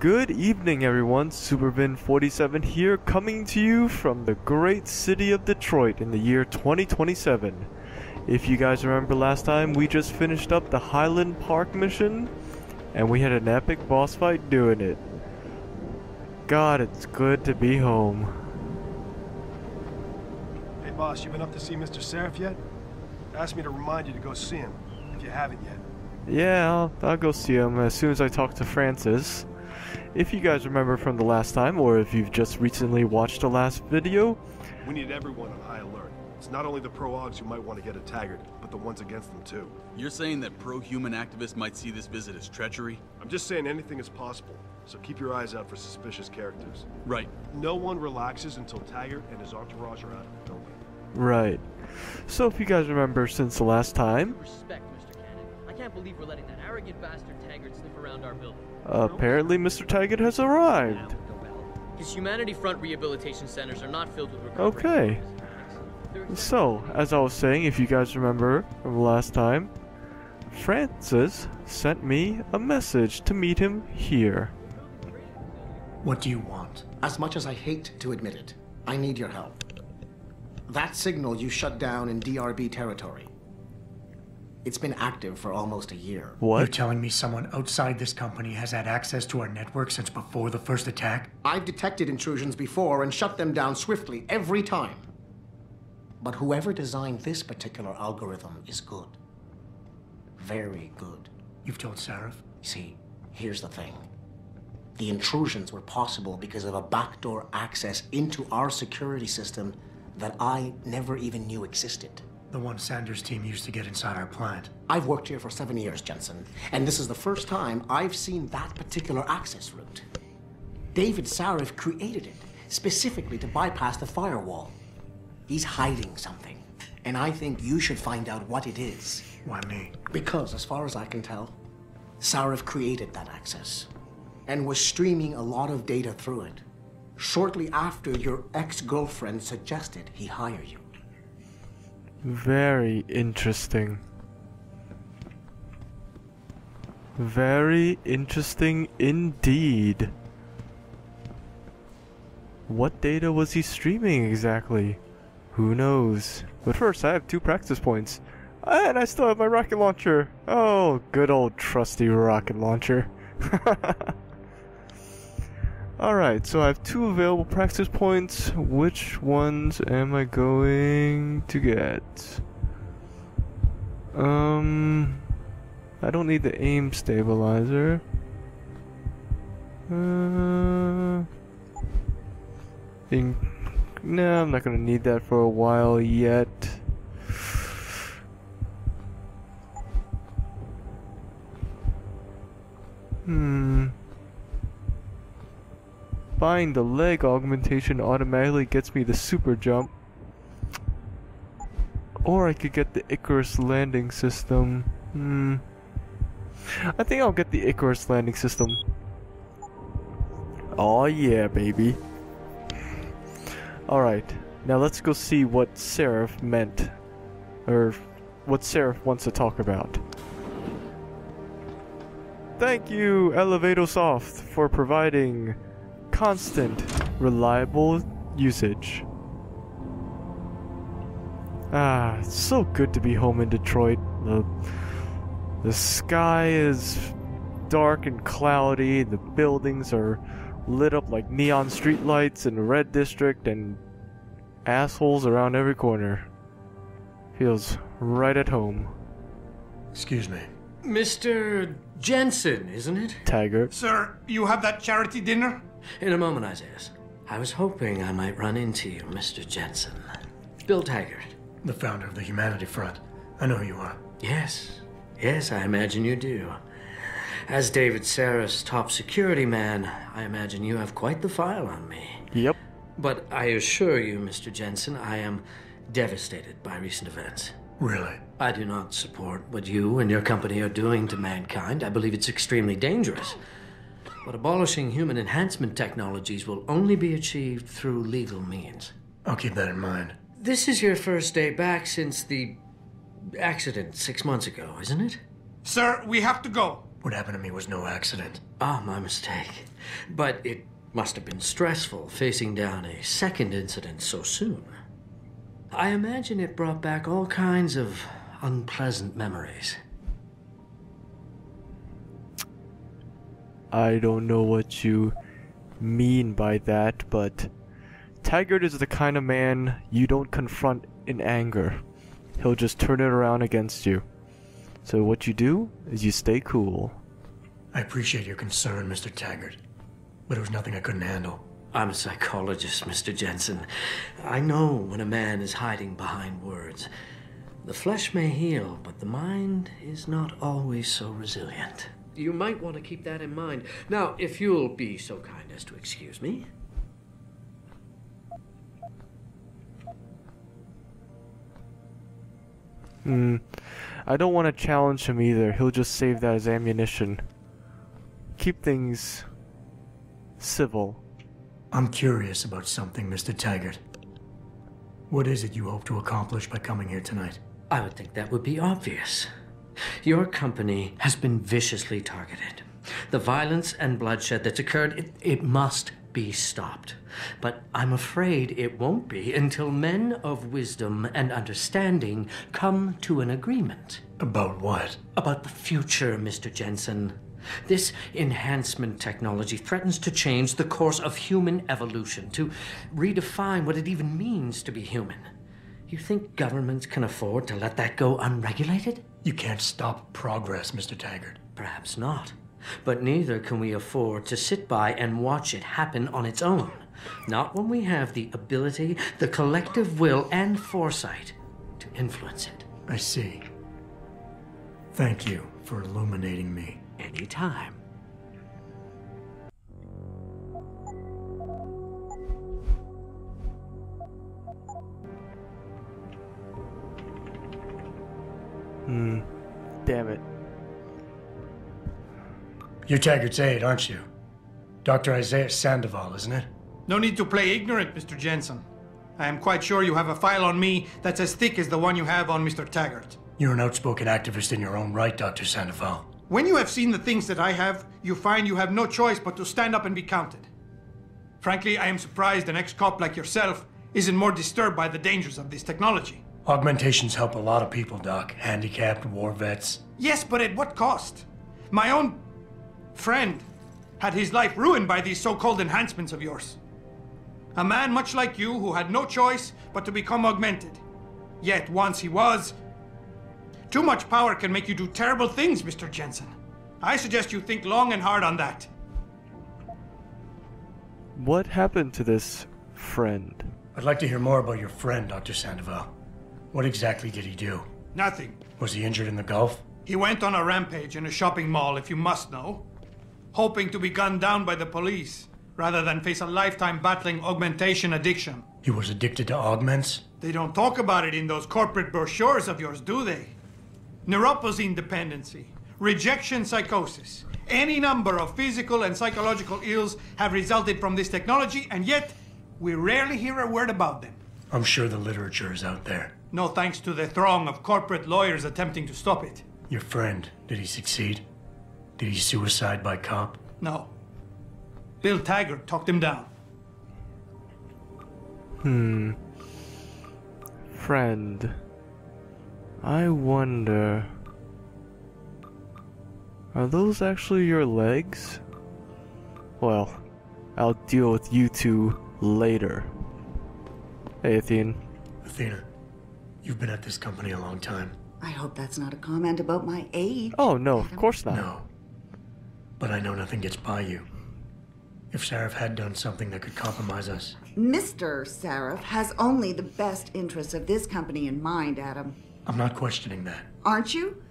Good evening everyone, Supervin47 here, coming to you from the great city of Detroit in the year 2027. If you guys remember last time, we just finished up the Highland Park mission, and we had an epic boss fight doing it. God, it's good to be home. Hey boss, you been up to see Mr. Sarif yet? Asked me to remind you to go see him, if you haven't yet. Yeah, I'll go see him as soon as I talk to Francis. If you guys remember from the last time, or if you've just recently watched the last video, we need everyone on high alert. It's not only the pro-augs who might want to get at Taggart, but the ones against them too. You're saying that pro-human activists might see this visit as treachery? I'm just saying anything is possible, so keep your eyes out for suspicious characters. Right. No one relaxes until Taggart and his entourage are out of the building. Right. So if you guys remember since the last time... Respect, Mr. Cannon. I can't believe we're letting that arrogant bastard Taggart sniff around our building. Apparently Mr. Taggart has arrived. His Humanity Front rehabilitation centers are not filled with recovery. Okay. So, as I was saying, if you guys remember from the last time, Francis sent me a message to meet him here. What do you want? As much as I hate to admit it, I need your help. That signal you shut down in DRB territory. It's been active for almost a year. What? You're telling me someone outside this company has had access to our network since before the first attack? I've detected intrusions before and shut them down swiftly every time. But whoever designed this particular algorithm is good. Very good. You've told Sarif? See, here's the thing. The intrusions were possible because of a backdoor access into our security system that I never even knew existed. The one Sanders' team used to get inside our plant. I've worked here for 7 years, Jensen, and this is the first time I've seen that particular access route. David Sarif created it specifically to bypass the firewall. He's hiding something, and I think you should find out what it is. Why me? Because, as far as I can tell, Sarif created that access and was streaming a lot of data through it shortly after your ex-girlfriend suggested he hire you. Very interesting. Very interesting indeed. What data was he streaming exactly? Who knows? But first, I have 2 practice points. And I still have my rocket launcher. Oh, good old trusty rocket launcher. Alright, so I have 2 available practice points. Which ones am I going to get? I don't need the aim stabilizer. No, I'm not gonna need that for a while yet. Buying the leg augmentation automatically gets me the super jump. Or I could get the Icarus landing system. I think I'll get the Icarus landing system. Oh yeah, baby. Alright, now let's go see what Sarif meant. Or what Sarif wants to talk about. Thank you, Eidos, for providing constant, reliable usage. Ah, it's so good to be home in Detroit. The sky is dark and cloudy, the buildings are lit up like neon streetlights in the red district, and assholes around every corner. Feels right at home. Excuse me. Mr. Jensen, isn't it? Taggart. Sir, you have that charity dinner? In a moment, Isaiah. I was hoping I might run into you, Mr. Jensen. Bill Taggart. The founder of the Humanity Front. I know who you are. Yes. Yes, I imagine you do. As David Sarif's top security man, I imagine you have quite the file on me. Yep. But I assure you, Mr. Jensen, I am devastated by recent events. Really? I do not support what you and your company are doing to mankind. I believe it's extremely dangerous. But abolishing human enhancement technologies will only be achieved through legal means. I'll keep that in mind. This is your first day back since the accident 6 months ago, isn't it? Sir, we have to go. What happened to me was no accident. Ah, my mistake. But it must have been stressful facing down a second incident so soon. I imagine it brought back all kinds of unpleasant memories. I don't know what you mean by that, but Taggart is the kind of man you don't confront in anger. He'll just turn it around against you. So what you do is you stay cool. I appreciate your concern, Mr. Taggart, but it was nothing I couldn't handle. I'm a psychologist, Mr. Jensen. I know when a man is hiding behind words. The flesh may heal, but the mind is not always so resilient. You might want to keep that in mind. Now, if you'll be so kind as to excuse me. I don't want to challenge him either. He'll just save that as ammunition. Keep things civil. I'm curious about something, Mr. Taggart. What is it you hope to accomplish by coming here tonight? I would think that would be obvious. Your company has been viciously targeted. The violence and bloodshed that's occurred, it must be stopped. But I'm afraid it won't be until men of wisdom and understanding come to an agreement. About what? About the future, Mr. Jensen. This enhancement technology threatens to change the course of human evolution, to redefine what it even means to be human. You think governments can afford to let that go unregulated? You can't stop progress, Mr. Taggart. Perhaps not. But neither can we afford to sit by and watch it happen on its own. Not when we have the ability, the collective will, and foresight to influence it. I see. Thank you for illuminating me. Anytime. Damn it. You're Taggart's aide, aren't you? Dr. Isaiah Sandoval, isn't it? No need to play ignorant, Mr. Jensen. I am quite sure you have a file on me that's as thick as the one you have on Mr. Taggart. You're an outspoken activist in your own right, Dr. Sandoval. When you have seen the things that I have, you find you have no choice but to stand up and be counted. Frankly, I am surprised an ex-cop like yourself isn't more disturbed by the dangers of this technology. Augmentations help a lot of people, Doc. Handicapped, war vets. Yes, but at what cost? My own friend had his life ruined by these so-called enhancements of yours. A man much like you who had no choice but to become augmented. Yet once he was... Too much power can make you do terrible things, Mr. Jensen. I suggest you think long and hard on that. What happened to this friend? I'd like to hear more about your friend, Dr. Sandoval. What exactly did he do? Nothing. Was he injured in the Gulf? He went on a rampage in a shopping mall, if you must know. Hoping to be gunned down by the police, rather than face a lifetime battling augmentation addiction. He was addicted to augments? They don't talk about it in those corporate brochures of yours, do they? Neuropathy dependency, rejection psychosis, any number of physical and psychological ills have resulted from this technology, and yet we rarely hear a word about them. I'm sure the literature is out there. No thanks to the throng of corporate lawyers attempting to stop it. Your friend, did he succeed? Did he suicide by cop? No. Bill Taggart talked him down. Friend. I wonder... Are those actually your legs? Well, I'll deal with you two later. Hey, Athene. Athena, you've been at this company a long time. I hope that's not a comment about my age. Oh, no, of course not. No. But I know nothing gets by you. If Sarif had done something that could compromise us... Mr. Sarif has only the best interests of this company in mind, Adam. I'm not questioning that. Aren't you?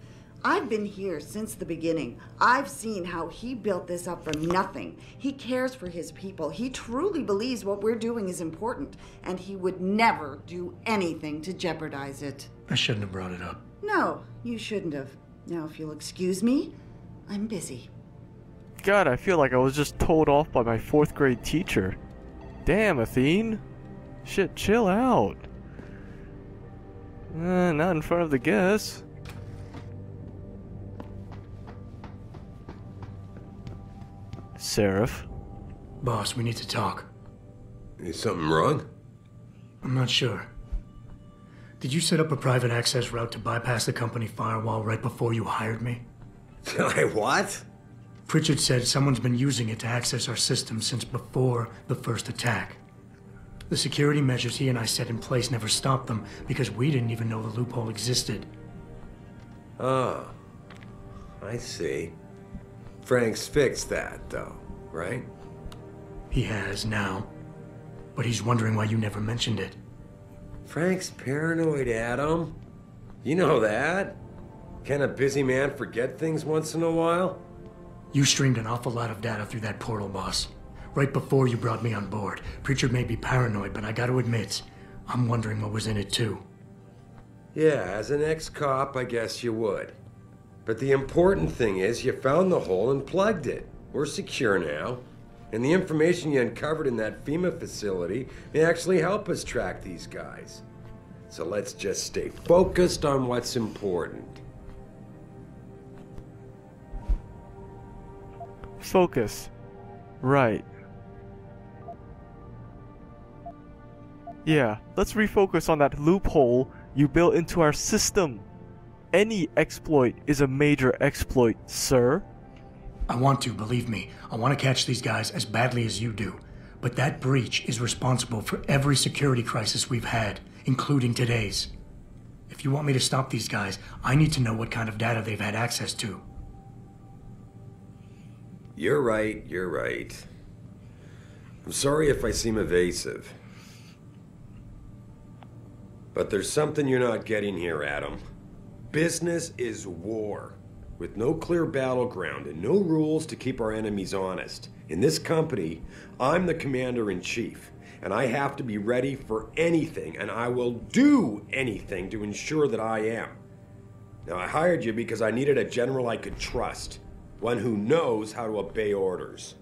I've been here since the beginning. I've seen how he built this up from nothing. He cares for his people. He truly believes what we're doing is important, and he would never do anything to jeopardize it. I shouldn't have brought it up. No, you shouldn't have. Now, if you'll excuse me, I'm busy. God, I feel like I was just told off by my 4th grade teacher. Damn, Athene. Shit, chill out. Not in front of the guests. Sarif. Boss, we need to talk. Is something wrong? I'm not sure. Did you set up a private access route to bypass the company firewall right before you hired me? What? Pritchard said someone's been using it to access our system since before the first attack. The security measures he and I set in place never stopped them because we didn't even know the loophole existed. Oh, I see. Frank's fixed that, though, right? He has now, but he's wondering why you never mentioned it. Frank's paranoid, Adam. You know that. Can a busy man forget things once in a while? You streamed an awful lot of data through that portal, boss. Right before you brought me on board. Pritchard may be paranoid, but I gotta admit, I'm wondering what was in it too. Yeah, as an ex-cop, I guess you would. But the important thing is you found the hole and plugged it. We're secure now. And the information you uncovered in that FEMA facility may actually help us track these guys. So let's just stay focused on what's important. Focus. Right. Yeah, let's refocus on that loophole you built into our system. Any exploit is a major exploit, sir. I want to, believe me. I want to catch these guys as badly as you do. But that breach is responsible for every security crisis we've had, including today's. If you want me to stop these guys, I need to know what kind of data they've had access to. You're right, you're right. I'm sorry if I seem evasive. But there's something you're not getting here, Adam. Business is war, with no clear battleground and no rules to keep our enemies honest. In this company, I'm the commander-in-chief, and I have to be ready for anything, and I will do anything to ensure that I am. Now, I hired you because I needed a general I could trust, one who knows how to obey orders.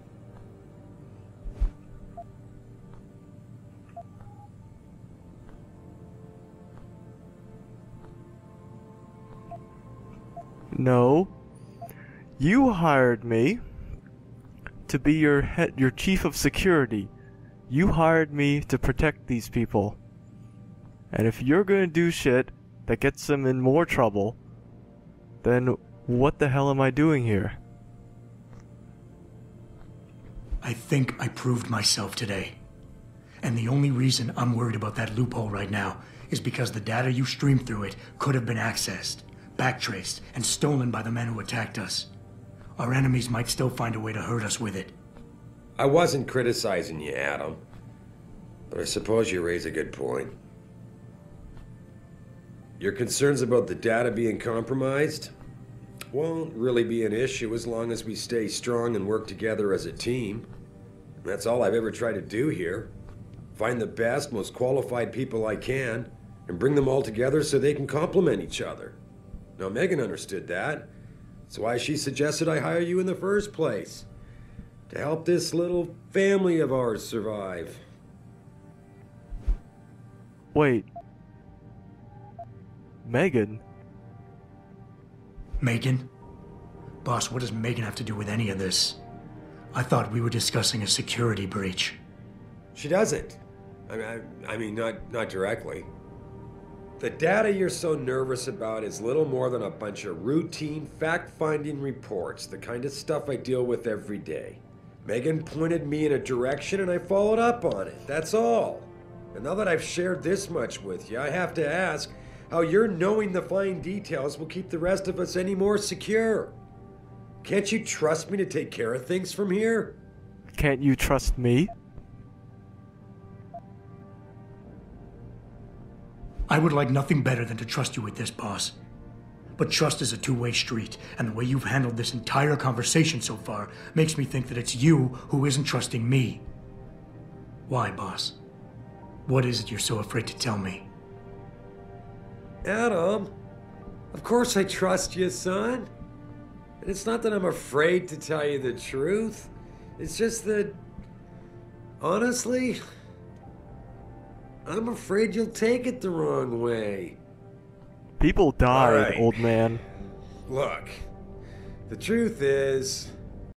No. You hired me to be your chief of security. You hired me to protect these people. And if you're gonna do shit that gets them in more trouble, then what the hell am I doing here? I think I proved myself today. And the only reason I'm worried about that loophole right now is because the data you streamed through it could have been accessed, backtraced, and stolen by the men who attacked us. Our enemies might still find a way to hurt us with it. I wasn't criticizing you, Adam. But I suppose you raise a good point. Your concerns about the data being compromised won't really be an issue as long as we stay strong and work together as a team. That's all I've ever tried to do here. Find the best, most qualified people I can, and bring them all together so they can complement each other. Now, Megan understood that. That's why she suggested I hire you in the first place. To help this little family of ours survive. Wait. Megan? Megan? Boss, what does Megan have to do with any of this? I thought we were discussing a security breach. She doesn't. I mean, not directly. The data you're so nervous about is little more than a bunch of routine, fact-finding reports, the kind of stuff I deal with every day. Megan pointed me in a direction and I followed up on it, that's all. And now that I've shared this much with you, I have to ask how your knowing the fine details will keep the rest of us any more secure. Can't you trust me to take care of things from here? Can't you trust me? I would like nothing better than to trust you with this, boss. But trust is a two-way street, and the way you've handled this entire conversation so far makes me think that it's you who isn't trusting me. Why, boss? What is it you're so afraid to tell me? Adam, of course I trust you, son. And it's not that I'm afraid to tell you the truth. It's just that, honestly, I'm afraid you'll take it the wrong way. People died, All right. old man. Look, the truth is,